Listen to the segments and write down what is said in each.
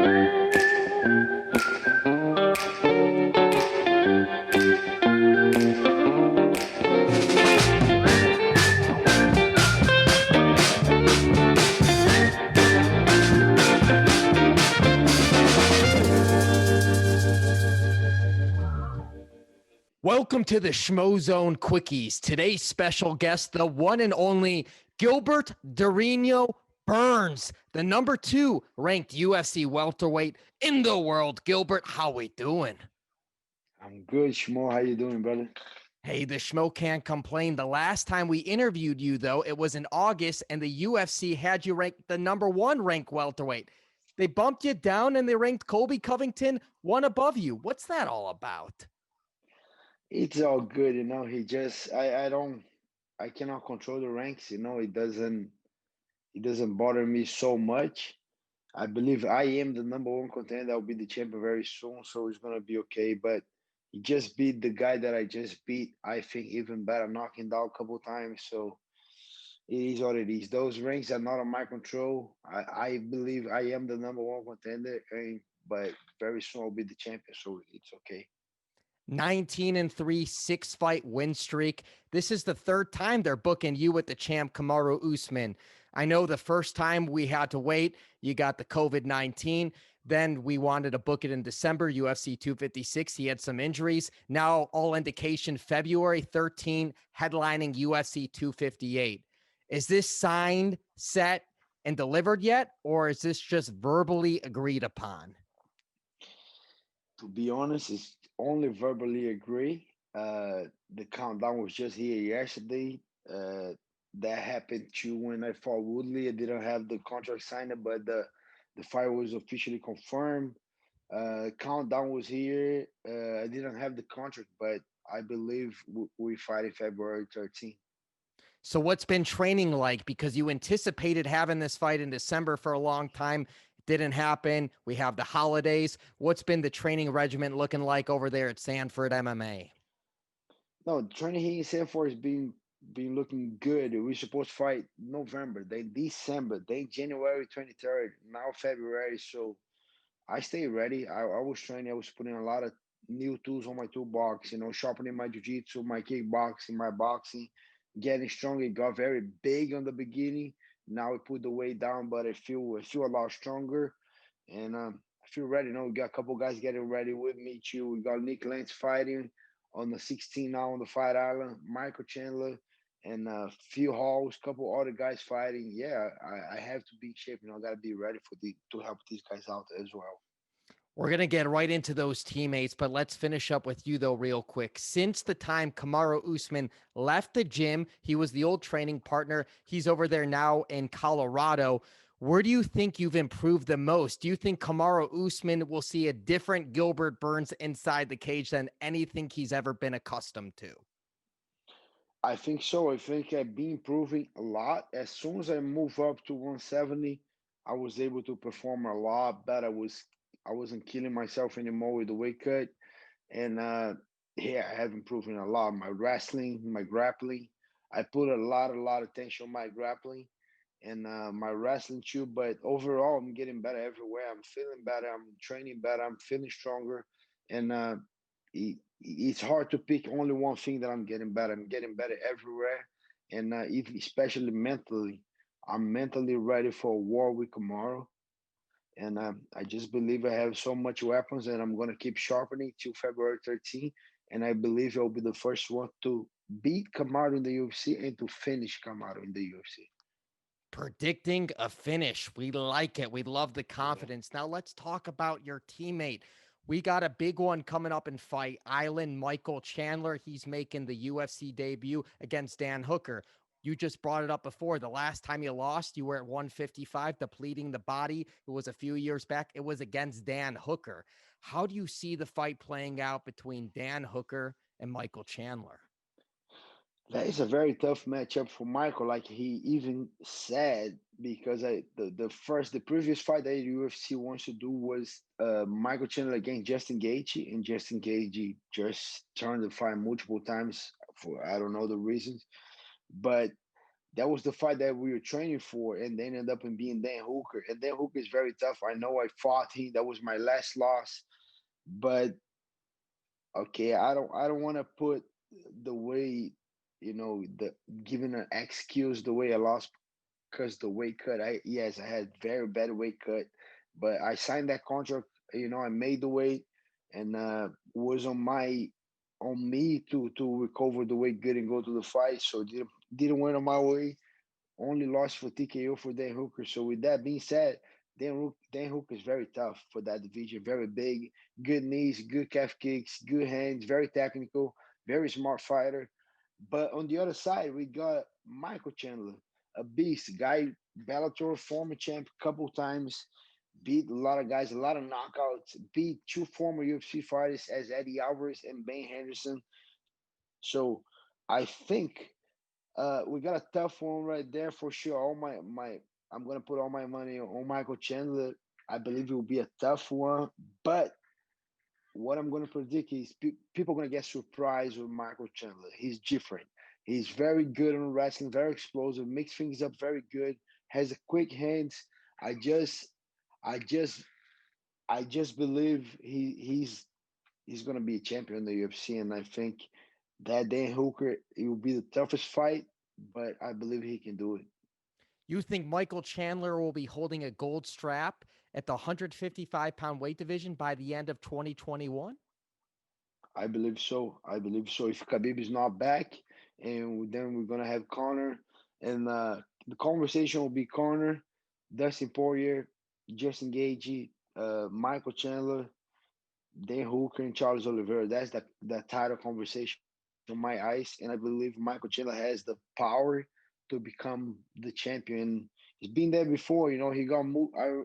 Welcome to the Schmozone Quickies. Today's special guest, the one and only Gilbert Burns, the number 2 ranked UFC welterweight in the world. Gilbert, how we doing? I'm good, Schmo. How you doing, brother? Hey, the Schmo can't complain. The last time we interviewed you, though, it was in August, and the UFC had you ranked the number 1 ranked welterweight. They bumped you down, and they ranked Colby Covington one above you. What's that all about? It's all good, I cannot control the ranks. It doesn't bother me so much. I believe I am the number 1 contender. I'll be the champion very soon, so it's gonna be okay. But he just beat the guy that I just beat. I think even better, knocking down a couple times. So it is what it is. Those ranks are not on my control. I believe I am the number 1 contender, but very soon I'll be the champion, so it's okay. 19-3, 6-fight win streak. This is the third time they're booking you with the champ Kamaru Usman. I know the first time we had to wait, you got the COVID-19. Then we wanted to book it in December, UFC 256. He had some injuries. Now, all indication, February 13, headlining UFC 258. Is this signed, set, and delivered yet, or is this just verbally agreed upon? To be honest, it's only verbally agree. The countdown was just here yesterday. That happened too when I fought Woodley. I didn't have the contract signed, but the fight was officially confirmed. Countdown was here. I didn't have the contract, but I believe we fight in February 13th. So what's been training like? Because you anticipated having this fight in December for a long time. It didn't happen. We have the holidays. What's been the training regimen looking like over there at Sanford MMA? No, the training here in Sanford is being looking good. We're supposed to fight November, then December, then January 23rd, now February. So I stay ready. I was training. I was putting a lot of new tools on my toolbox. Sharpening my jiu-jitsu, my kickboxing, my boxing, getting stronger. It got very big on the beginning. Now we put the weight down, but I feel a lot stronger, and I feel ready. We got a couple guys getting ready with me too. We got Nick Lance fighting on the 16 now on the Fight Island. Michael Chandler and Phil Halls, couple other guys fighting. Yeah, I have to be in shape. I got to be ready to help these guys out as well. We're going to get right into those teammates, but let's finish up with you, though, real quick. Since the time Kamaru Usman left the gym, he was the old training partner. He's over there now in Colorado. Where do you think you've improved the most? Do you think Kamaru Usman will see a different Gilbert Burns inside the cage than anything he's ever been accustomed to? I think so. I think I've been improving a lot. As soon as I move up to 170, I was able to perform a lot better. I wasn't killing myself anymore with the weight cut, and yeah, I have improved a lot. My wrestling, my grappling. I put a lot of attention on my grappling and my wrestling too. But overall, I'm getting better everywhere. I'm feeling better. I'm training better. I'm feeling stronger, and it's hard to pick only one thing that I'm getting better. I'm getting better everywhere, and even especially mentally. I'm mentally ready for a war with tomorrow, and I just believe I have so much weapons, and I'm gonna keep sharpening till February 13th. And I believe I'll be the first one to beat Kamaru in the UFC and to finish Kamaru in the UFC. Predicting a finish. We like it. We love the Yeah. confidence. Now let's talk about your teammate. We got a big one coming up in Fight Island. Michael Chandler, he's making the UFC debut against Dan Hooker. You just brought it up before. The last time you lost, you were at 155, depleting the body. It was a few years back. It was against Dan Hooker. How do you see the fight playing out between Dan Hooker and Michael Chandler? That is a very tough matchup for Michael, like he even said, because the previous fight that UFC wants to do was Michael Chandler against Justin Gaethje, and Justin Gaethje just turned the fight multiple times for I don't know the reasons, but that was the fight that we were training for, and then ended up in being Dan Hooker. And Dan Hooker is very tough. I know I fought him. That was my last loss, but okay, I don't want to put the way, the giving an excuse the way I lost because the weight cut. I had very bad weight cut, but I signed that contract. I made the weight, and was on me to recover the weight good and go to the fight. So didn't win on my way. Only lost for TKO for Dan Hooker. So with that being said, Dan Hooker is very tough for that division. Very big, good knees, good calf kicks, good hands, very technical, very smart fighter. But on the other side, we got Michael Chandler, a beast guy, Bellator former champ, couple times, beat a lot of guys, a lot of knockouts, beat two former UFC fighters as Eddie Alvarez and Ben Henderson. So I think we got a tough one right there for sure. I'm gonna put all my money on Michael Chandler. I believe it will be a tough one, but what I'm gonna predict is people are gonna get surprised with Michael Chandler. He's different. He's very good on wrestling, very explosive, makes things up very good, has a quick hands. I just, I just, I just believe he's gonna be a champion in the UFC, and I think that Dan Hooker it will be the toughest fight, but I believe he can do it. You think Michael Chandler will be holding a gold strap at the 155-pound weight division by the end of 2021? I believe so. I believe so. If Khabib is not back, and then we're gonna have Conor, and the conversation will be Conor, Dustin Poirier, Justin Gagey, Michael Chandler, Dan Hooker, and Charles Oliveira. That's the title conversation in my eyes, and I believe Michael Chandler has the power to become the champion. He's been there before. He got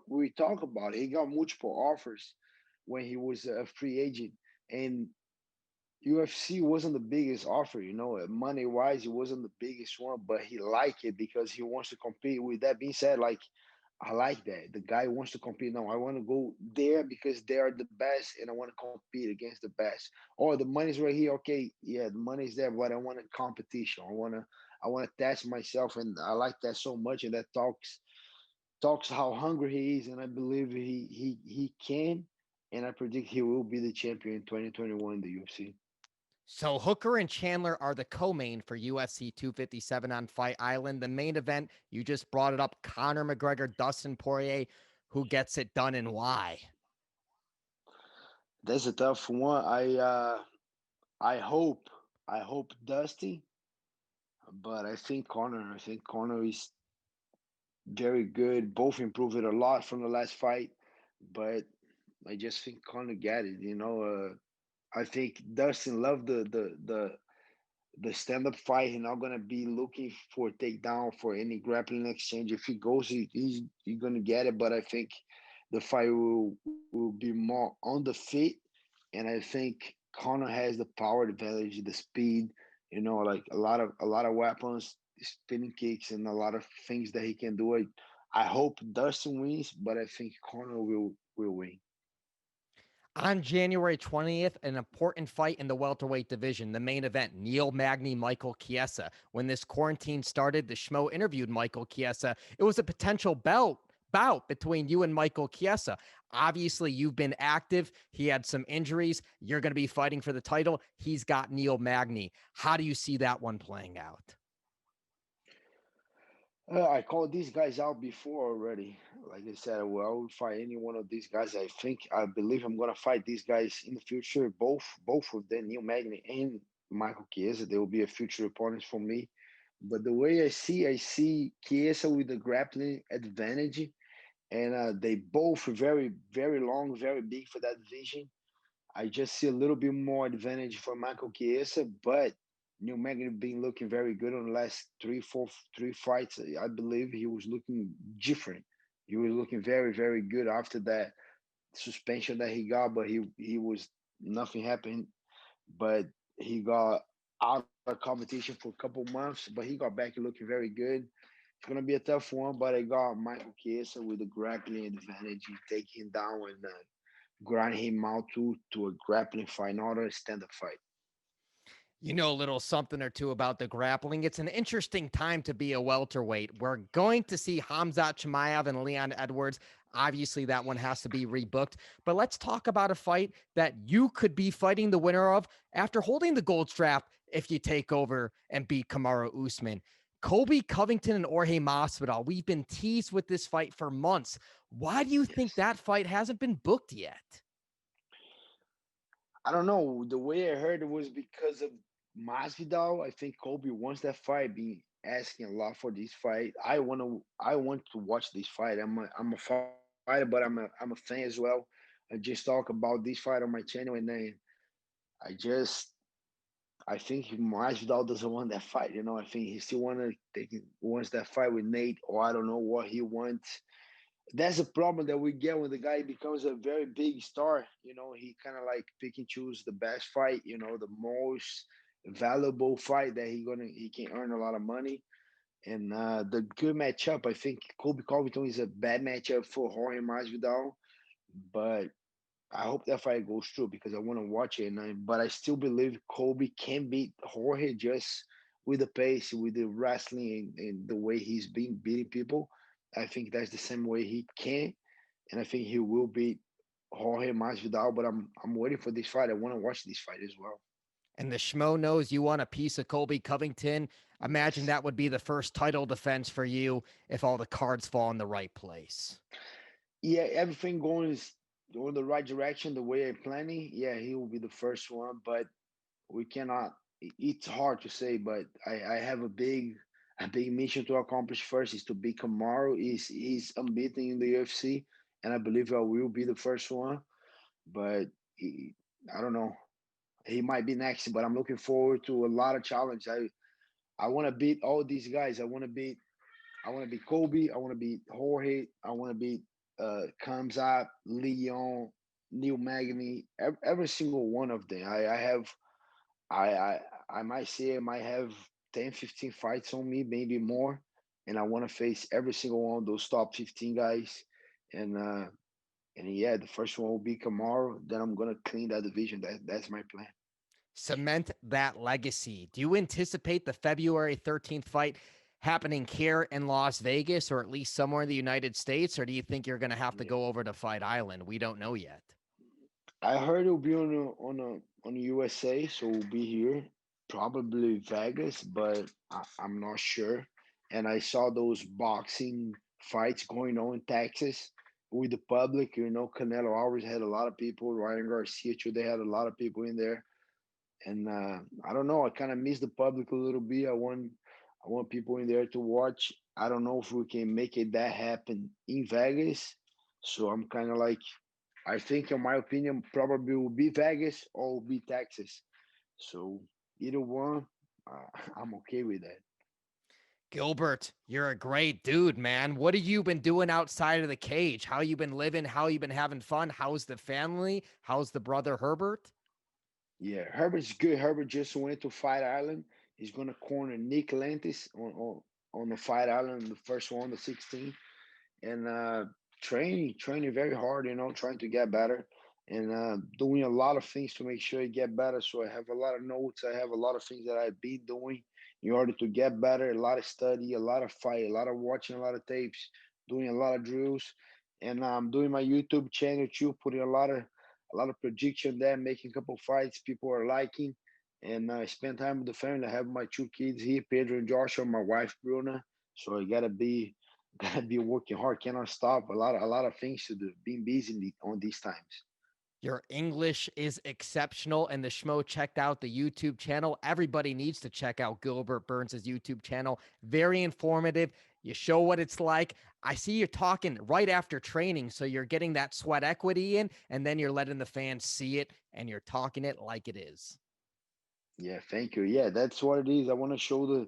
we talk about it. He got multiple offers when he was a free agent, and UFC wasn't the biggest offer, money wise, it wasn't the biggest one, but he liked it because he wants to compete. With that being said, like I like that. The guy wants to compete. No, I want to go there because they are the best and I want to compete against the best. Or the money's right here. Okay, yeah, the money's there, but I want a competition. I want to test myself, and I like that so much, and that talks how hungry he is, and I believe he can, and I predict he will be the champion in 2021 in the UFC. So Hooker and Chandler are the co-main for UFC 257 on Fight Island. The main event, you just brought it up, Conor McGregor, Dustin Poirier. Who gets it done and why? That's a tough one. I hope I hope Dusty, but I think Connor. I think Connor is very good. Both improved a lot from the last fight, but I just think Connor got it. I think Dustin loved the stand up fight. He's not gonna be looking for a takedown for any grappling exchange. If he goes, he's gonna get it. But I think the fight will be more on the feet, and I think Conor has the power advantage, the speed. Like a lot of weapons, spinning kicks, and a lot of things that he can do. I hope Dustin wins, but I think Conor will win. On January 20th, an important fight in the welterweight division, the main event, Neil Magny, Michael Chiesa. When this quarantine started, the Schmo interviewed Michael Chiesa. It was a potential bout between you and Michael Chiesa. Obviously, you've been active. He had some injuries. You're going to be fighting for the title. He's got Neil Magny. How do you see that one playing out? I called these guys out before already. Like I said, well, I would fight any one of these guys. I believe I'm gonna fight these guys in the future. Both of them, Neil Magny and Michael Chiesa, they will be a future opponents for me. But the way I see Chiesa with the grappling advantage, and they both very, very long, very big for that division. I just see a little bit more advantage for Michael Chiesa, but Neil Magny been looking very good on the last three fights. I believe he was looking different. He was looking very, very good after that suspension that he got, but he was nothing happened. But he got out of competition for a couple months, but he got back looking very good. It's gonna be a tough one, but I got Michael Chiesa with the grappling advantage. You take him down and grind him out to a grappling fight, not a stand-up fight. You know a little something or two about the grappling. It's an interesting time to be a welterweight. We're going to see Hamzat Chimaev and Leon Edwards. Obviously, that one has to be rebooked. But let's talk about a fight that you could be fighting the winner of after holding the gold strap if you take over and beat Kamaru Usman. Colby Covington and Jorge Masvidal. We've been teased with this fight for months. Why do you think Yes. that fight hasn't been booked yet? I don't know. The way I heard it was because of Masvidal. I think Kobe wants that fight. Been asking a lot for this fight. I want to watch this fight. I'm a fighter, but I'm a fan as well. I just talk about this fight on my channel, and then I just I think Masvidal doesn't want that fight. I think he still wants that fight with Nate, or I don't know what he wants. That's a problem that we get when the guy becomes a very big star. He kind of like pick and choose the best fight. The most valuable fight that he can earn a lot of money. And the good matchup, I think Colby Covington is a bad matchup for Jorge Masvidal, but I hope that fight goes through because I want to watch it. But I still believe Colby can beat Jorge just with the pace, with the wrestling, and the way he's been beating people. I think that's the same way he can, and I think he will beat Jorge Masvidal. But I'm waiting for this fight. I want to watch this fight as well. And the Schmo knows you want a piece of Colby Covington. Imagine Yes. that would be the first title defense for you if all the cards fall in the right place. Yeah, everything going the right direction, the way I'm planning. Yeah, he will be the first one, but we cannot. It's hard to say, but I have a big mission to accomplish first is to beat Kamaru. He's unbeaten in the UFC, and I believe I will be the first one. But I don't know. He might be next, but I'm looking forward to a lot of challenge. I want to beat all these guys. I want to beat Kobe. I want to beat Jorge. I want to beat Kamzat, Leon, Neil Magny, every single one of them. I I I might say I might have 10, 15 fights on me, maybe more. And I want to face every single one of those top 15 guys. And yeah, the first one will be Kamaru. Then I'm gonna clean that division. That's my plan. Cement that legacy. Do you anticipate the February 13th fight happening here in Las Vegas or at least somewhere in the United States? Or do you think you're going to have to Yeah. go over to Fight Island? We don't know yet. I heard it'll be on the USA, so we'll be here, probably Vegas, but I'm not sure. And I saw those boxing fights going on in Texas with the public. Canelo always had a lot of people. Ryan Garcia too. They had a lot of people in there, and I don't know. I kind of miss the public a little bit. I want people in there to watch. I don't know if we can make it that happen in Vegas. So I'm kind of like I think, in my opinion, probably will be Vegas or will be Texas. So either one, I'm okay with that. Gilbert, you're a great dude, man. What have you been doing outside of the cage? How you been living? How you been having fun? How's the family? How's the brother Herbert? Yeah, Herbert's good. Herbert just went to Fight Island. He's gonna corner Nick Lantis on the Fight Island, the first one, the 16th. And training very hard, trying to get better and doing a lot of things to make sure I get better. So I have a lot of notes. I have a lot of things that I've been doing in order to get better. A lot of study, a lot of fight, a lot of watching, a lot of tapes, doing a lot of drills, and I'm doing my YouTube channel too, putting a lot of prediction there, making a couple fights people are liking. And I spend time with the family. I have my two kids here, Pedro and Joshua, my wife Bruna. So I gotta be working hard, cannot stop. A lot of things to do. Being busy on these times. Your English is exceptional, and the Schmo checked out the YouTube channel. Everybody needs to check out Gilbert Burns' YouTube channel. Very informative. You show what it's like. I see you're talking right after training, so you're getting that sweat equity in, and then you're letting the fans see it, and you're talking it like it is. Yeah, thank you. Yeah, that's what it is. I want to show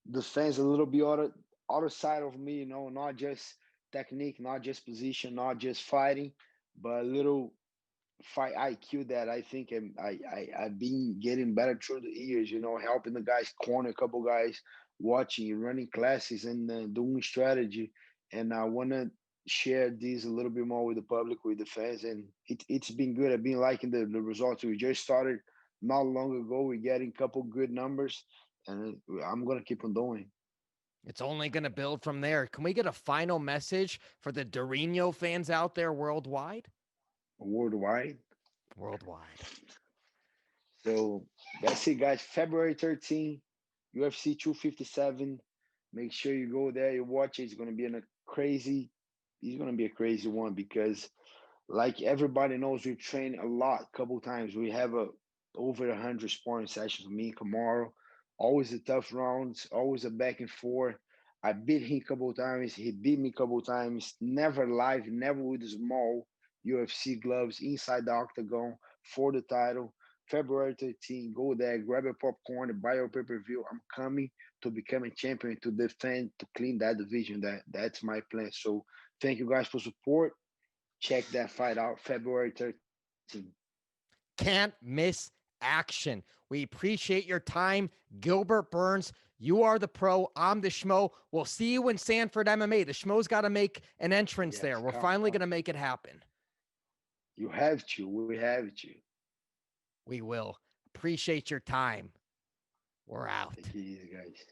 the fans a little bit other side of me. Not just technique, not just position, not just fighting, but a little fight IQ that I think I've been getting better through the years. Helping the guys corner a couple guys, watching, running classes, and doing strategy. And I want to share this a little bit more with the public, with the fans, and it's been good. I've been liking the results. We just started not long ago. We're getting a couple good numbers, and I'm gonna keep on doing. It's only going to build from there. Can we get a final message for the Dorino fans out there worldwide? Worldwide. Worldwide. So that's it, guys. February 13th, UFC 257. Make sure you go there, you watch it. It's gonna be in a crazy. It's gonna be a crazy one because, like everybody knows, we train a lot. Couple times we have a over 100 sparring sessions. Me and Kamaru, always a tough rounds, always a back and forth. I beat him a couple times. He beat me a couple times. Never live, never with small UFC gloves inside the octagon for the title. February 13th, go there, grab a popcorn, buy your pay-per-view. I'm coming to become a champion, to defend, to clean that division. That's my plan. So thank you guys for support. Check that fight out, February 13th. Can't miss action. We appreciate your time. Gilbert Burns, you are the pro. I'm the Schmo. We'll see you in Sanford MMA. The Schmo's got to make an entrance Yes, there. We're come, finally come. going to make it happen. You have to. We have to. We will. Appreciate your time. We're out. Take it easy, guys.